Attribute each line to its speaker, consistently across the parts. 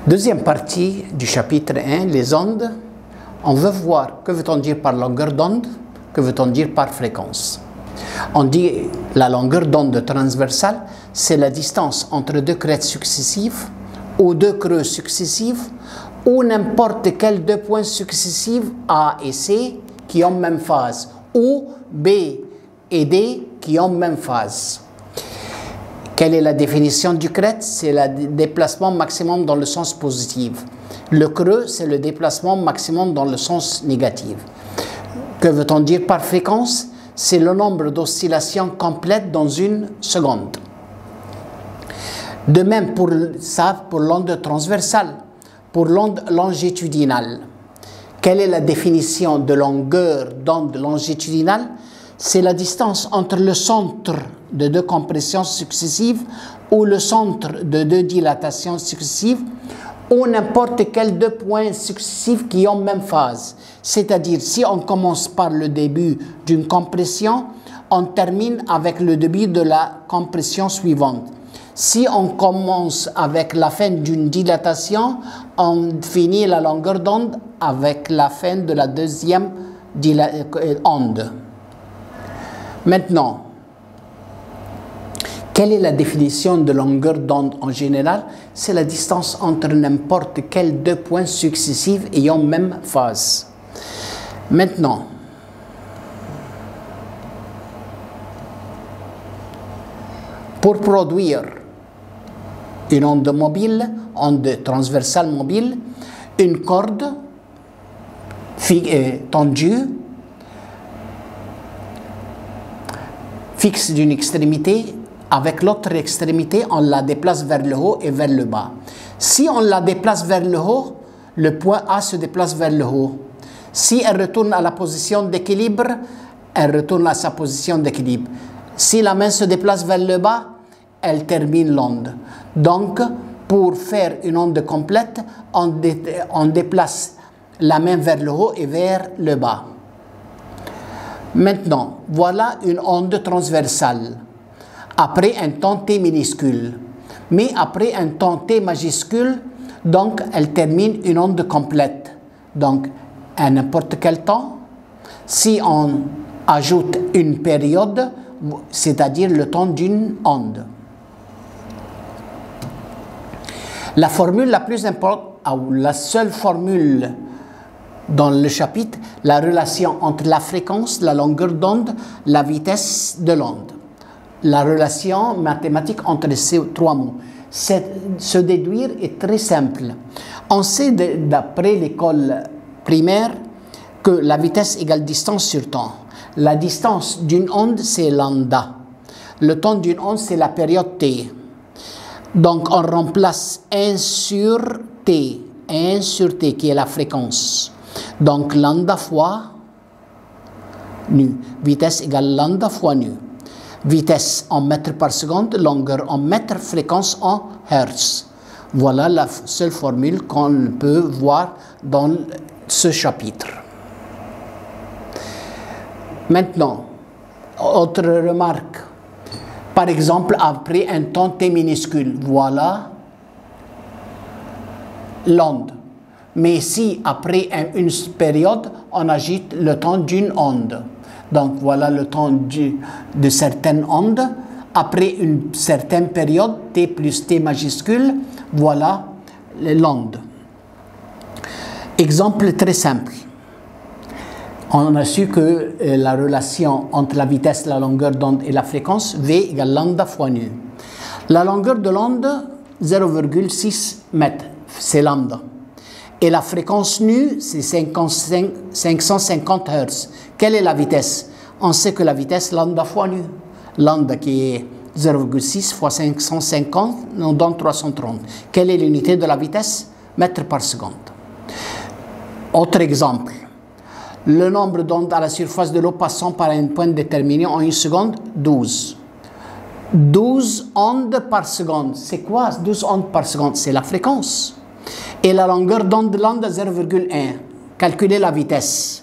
Speaker 1: Deuxième partie du chapitre 1, les ondes. On veut voir que veut-on dire par longueur d'onde, que veut-on dire par fréquence. On dit la longueur d'onde transversale, c'est la distance entre deux crêtes successives ou deux creux successifs ou n'importe quels deux points successifs A et C qui ont même phase ou B et D qui ont même phase. Quelle est la définition du crête? C'est le déplacement maximum dans le sens positif. Le creux, c'est le déplacement maximum dans le sens négatif. Que veut-on dire par fréquence? C'est le nombre d'oscillations complètes dans une seconde. De même pour ça, pour l'onde transversale, pour l'onde longitudinale. Quelle est la définition de longueur d'onde longitudinale? C'est la distance entre le centre de deux compressions successives ou le centre de deux dilatations successives ou n'importe quel deux points successifs qui ont même phase. C'est-à-dire, si on commence par le début d'une compression, on termine avec le début de la compression suivante. Si on commence avec la fin d'une dilatation, on finit la longueur d'onde avec la fin de la deuxième onde. Maintenant, quelle est la définition de longueur d'onde en général? C'est la distance entre n'importe quels deux points successifs ayant même phase. Maintenant, pour produire une onde mobile, onde transversale mobile, une corde tendue, fixe d'une extrémité, avec l'autre extrémité, on la déplace vers le haut et vers le bas. Si on la déplace vers le haut, le point A se déplace vers le haut. Si elle retourne à la position d'équilibre, elle retourne à sa position d'équilibre. Si la main se déplace vers le bas, elle termine l'onde. Donc, pour faire une onde complète, on déplace la main vers le haut et vers le bas. Maintenant, voilà une onde transversale, après un temps t minuscule. Mais après un temps t majuscule, donc elle termine une onde complète. Donc, à n'importe quel temps, si on ajoute une période, c'est-à-dire le temps d'une onde. La formule la plus importante, ou la seule formule dans le chapitre, la relation entre la fréquence, la longueur d'onde, la vitesse de l'onde. La relation mathématique entre ces trois mots. Se déduire est très simple. On sait d'après l'école primaire que la vitesse égale distance sur temps. La distance d'une onde, c'est lambda. Le temps d'une onde, c'est la période t. Donc, on remplace 1 sur t qui est la fréquence. Donc, lambda fois nu. Vitesse égale lambda fois nu. Vitesse en mètres par seconde, longueur en mètres, fréquence en hertz. Voilà la seule formule qu'on peut voir dans ce chapitre. Maintenant, autre remarque. Par exemple, après un temps t minuscule, voilà l'onde. Mais si après une période, on ajoute le temps d'une onde. Donc voilà le temps de certaines ondes. Après une certaine période, t plus t majuscule, voilà l'onde. Exemple très simple. On a su que la relation entre la vitesse, la longueur d'onde et la fréquence, V égale lambda fois nu. La longueur de l'onde, 0,6 mètres, c'est lambda. Et la fréquence nu, c'est 550 Hz. Quelle est la vitesse? On sait que la vitesse, lambda fois nu. Lambda qui est 0,6 fois 550, nous donne 330. Quelle est l'unité de la vitesse? Mètres par seconde. Autre exemple. Le nombre d'ondes à la surface de l'eau passant par un point déterminé en une seconde, 12. 12 ondes par seconde. C'est quoi 12 ondes par seconde? C'est la fréquence. Et la longueur d'onde de lambda, 0,1. Calculez la vitesse.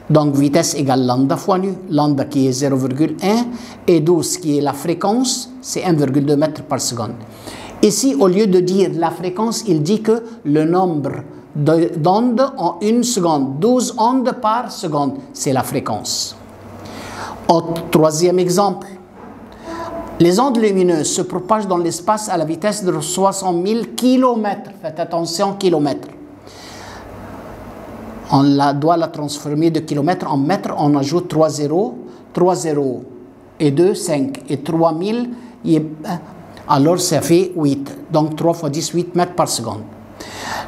Speaker 1: Donc, vitesse égale lambda fois nu. Lambda qui est 0,1 et 12 qui est la fréquence, c'est 1,2 mètres par seconde. Ici, au lieu de dire la fréquence, il dit que le nombre d'ondes en une seconde, 12 ondes par seconde, c'est la fréquence. Troisième exemple, les ondes lumineuses se propagent dans l'espace à la vitesse de 60 000 km. Faites attention, kilomètres. On doit la transformer de kilomètres en mètres, on ajoute 3 zéros et 2, 5, et 3000, alors ça fait 8. Donc 3 fois 10, 8 mètres par seconde.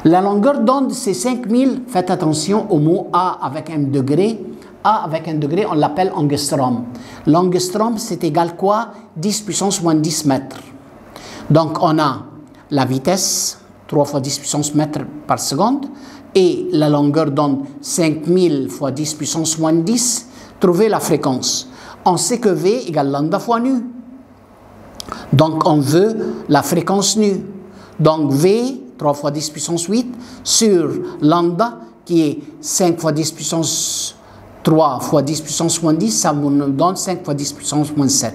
Speaker 1: La longueur d'onde, c'est 5000. Faites attention au mot A avec un degré. A avec un degré, on l'appelle angstrom. L'angstrom, c'est égal quoi? 10 puissance moins 10 mètres. Donc on a la vitesse, 3 fois 10 puissance mètres par seconde, et la longueur d'onde, 5000 fois 10 puissance moins 10. Trouvez la fréquence. On sait que V égale lambda fois nu. Donc on veut la fréquence nu. Donc V, 3 fois 10 puissance 8, sur lambda, qui est 5 fois 10 puissance 3 fois 10 puissance moins 10, ça nous donne 5 fois 10 puissance moins 7.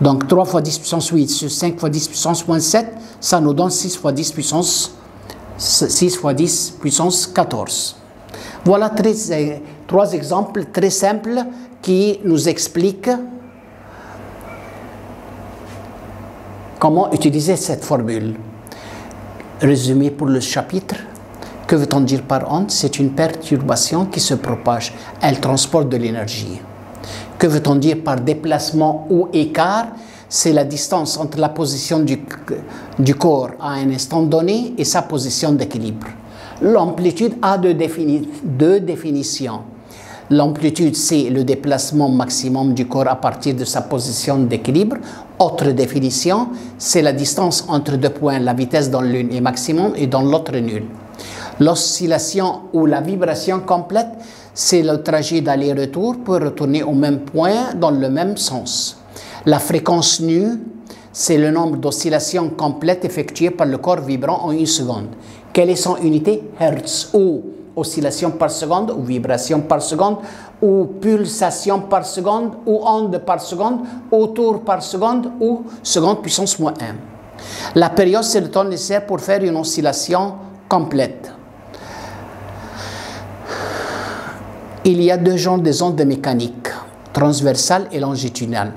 Speaker 1: Donc 3 fois 10 puissance 8 sur 5 fois 10 puissance moins 7, ça nous donne 6 fois 10 puissance 14. Voilà trois exemples très simples qui nous expliquent comment utiliser cette formule. Résumé pour le chapitre. Que veut-on dire par onde? C'est une perturbation qui se propage. Elle transporte de l'énergie. Que veut-on dire par déplacement ou écart? C'est la distance entre la position du corps à un instant donné et sa position d'équilibre. L'amplitude a deux définitions. L'amplitude, c'est le déplacement maximum du corps à partir de sa position d'équilibre. Autre définition, c'est la distance entre deux points, la vitesse dans l'une est maximum et dans l'autre nulle. L'oscillation ou la vibration complète, c'est le trajet d'aller-retour pour retourner au même point dans le même sens. La fréquence nue, c'est le nombre d'oscillations complètes effectuées par le corps vibrant en une seconde. Quelle est son unité? Hertz, ou oscillation par seconde, ou vibration par seconde, ou pulsation par seconde, ou onde par seconde, ou tour par seconde, ou seconde puissance moins 1. La période, c'est le temps nécessaire pour faire une oscillation complète. Il y a deux genres de ondes mécaniques, transversales et longitudinales.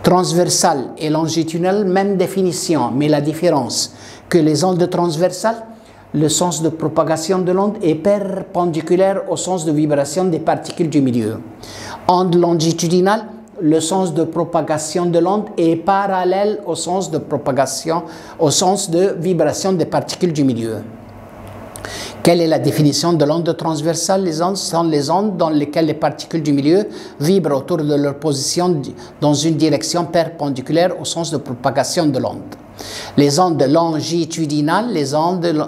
Speaker 1: Transversales et longitudinales, même définition, mais la différence que les ondes transversales, le sens de propagation de l'onde est perpendiculaire au sens de vibration des particules du milieu. Onde longitudinale, le sens de propagation de l'onde est parallèle au sens de propagation, au sens de vibration des particules du milieu. Quelle est la définition de l'onde transversale? Les ondes sont les ondes dans lesquelles les particules du milieu vibrent autour de leur position dans une direction perpendiculaire au sens de propagation de l'onde. Les ondes longitudinales,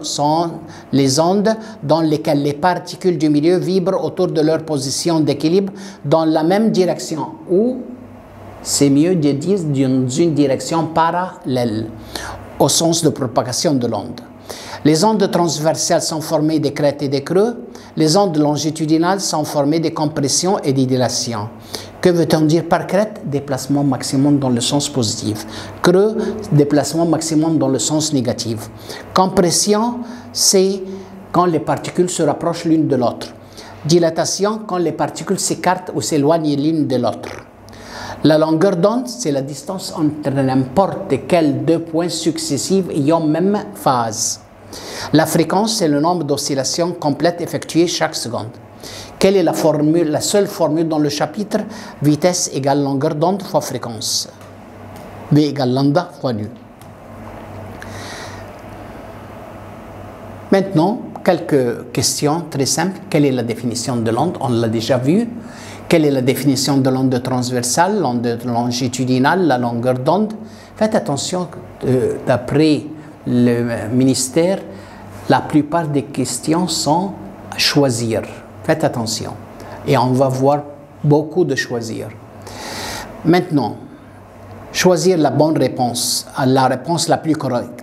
Speaker 1: sont les ondes dans lesquelles les particules du milieu vibrent autour de leur position d'équilibre dans la même direction, ou c'est mieux de dire dans une direction parallèle au sens de propagation de l'onde. Les ondes transversales sont formées des crêtes et des creux. Les ondes longitudinales sont formées des compressions et des dilations. Que veut-on dire par crête? Déplacement maximum dans le sens positif. Creux, déplacement maximum dans le sens négatif. Compression, c'est quand les particules se rapprochent l'une de l'autre. Dilatation, quand les particules s'écartent ou s'éloignent l'une de l'autre. La longueur d'onde, c'est la distance entre n'importe quels deux points successifs ayant même phase. La fréquence, c'est le nombre d'oscillations complètes effectuées chaque seconde. Quelle est la formule, la seule formule dans le chapitre? Vitesse égale longueur d'onde fois fréquence. V égale lambda fois nu. Maintenant, quelques questions très simples. Quelle est la définition de l'onde? On l'a déjà vu. Quelle est la définition de l'onde transversale, l'onde longitudinale, la longueur d'onde? Faites attention, d'après le ministère, la plupart des questions sont à choisir. Faites attention. Et on va voir beaucoup de choisir. Maintenant, choisir la bonne réponse, la réponse la plus correcte.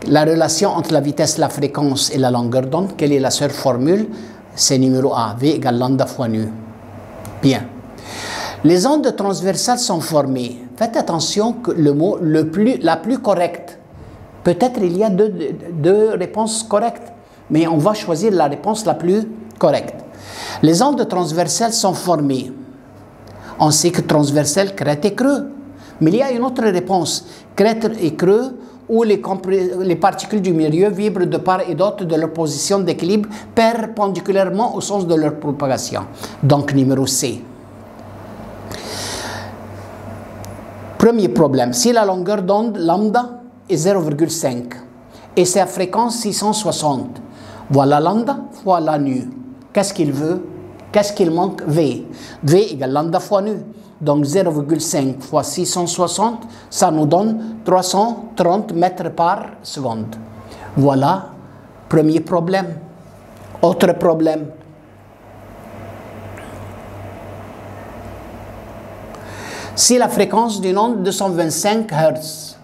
Speaker 1: La relation entre la vitesse, la fréquence et la longueur d'onde, quelle est la seule formule? C'est numéro A, V égale lambda fois nu. Bien. Les ondes transversales sont formées. Faites attention que le mot la plus correcte Peut-être il y a deux réponses correctes, mais on va choisir la réponse la plus correcte. Les angles transversales sont formés. On sait que transversal, crête et creux. Mais il y a une autre réponse, crête et creux, où les particules du milieu vibrent de part et d'autre de leur position d'équilibre perpendiculairement au sens de leur propagation. Donc numéro C. Premier problème, si la longueur d'onde lambda est 0,5 et sa fréquence 660, voilà lambda fois la nu. Qu'est-ce qu'il veut? Qu'est-ce qu'il manque? V. V égale lambda fois nu. Donc 0,5 fois 660, ça nous donne 330 mètres par seconde. Voilà, premier problème. Autre problème. Si la fréquence d'une onde est 225 Hz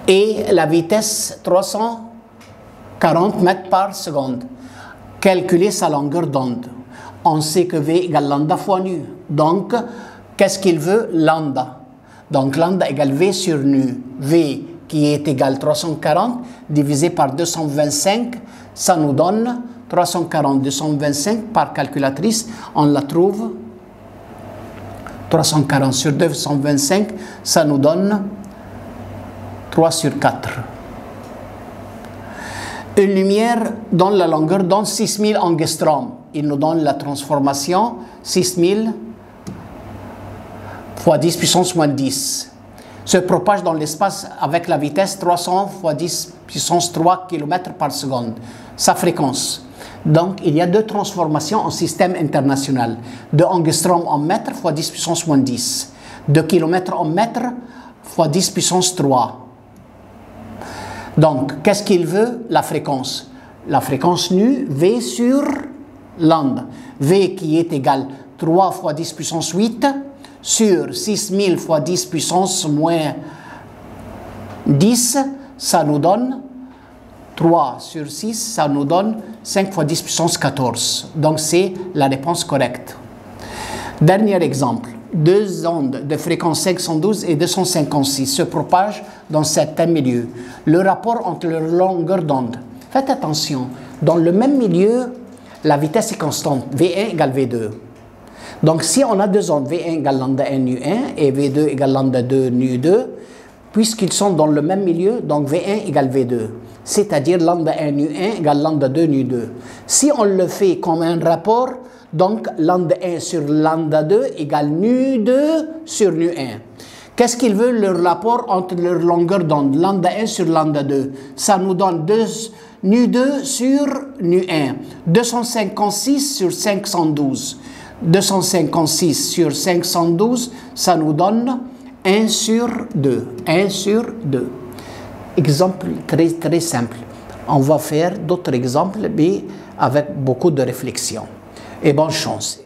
Speaker 1: et la vitesse 340 mètres par seconde, calculez sa longueur d'onde. On sait que V égale lambda fois nu. Donc, qu'est-ce qu'il veut? Lambda. Donc, lambda égale V sur nu. V qui est égal 340 divisé par 225, ça nous donne 340, 225 par calculatrice, on la trouve. 340 sur 225, ça nous donne 3 sur 4. Une lumière donne la longueur d'onde 6000 angstroms. Il nous donne la transformation 6000 fois 10 puissance moins 10. Se propage dans l'espace avec la vitesse 300 fois 10 puissance 3 km par seconde. Sa fréquence. Donc, il y a deux transformations en système international. De angstrom en mètre fois 10 puissance moins 10. De kilomètre en mètre fois 10 puissance 3. Donc, qu'est-ce qu'il veut? La fréquence. La fréquence nue, V sur lambda. V qui est égal 3 fois 10 puissance 8 sur 6000 fois 10 puissance moins 10, ça nous donne 3 sur 6, ça nous donne 5 fois 10 puissance 14. Donc, c'est la réponse correcte. Dernier exemple. Deux ondes de fréquence 512 et 256 se propagent dans certains milieux. Le rapport entre leur longueur d'onde. Faites attention, dans le même milieu, la vitesse est constante, V1 égale V2. Donc, si on a deux ondes, V1 égale lambda 1 nu 1 et V2 égale lambda 2 nu 2, puisqu'ils sont dans le même milieu, donc V1 égale V2. C'est-à-dire lambda 1 nu 1 égale lambda 2 nu 2. Si on le fait comme un rapport, donc lambda 1 sur lambda 2 égale nu 2 sur nu 1. Qu'est-ce qu'il veut le rapport entre leur longueur d'onde? Lambda 1 sur lambda 2. Ça nous donne nu 2 sur nu 1. 256 sur 512. 256 sur 512, ça nous donne 1 sur 2. 1 sur 2. Exemple très simple. On va faire d'autres exemples, mais avec beaucoup de réflexion. Et bonne chance.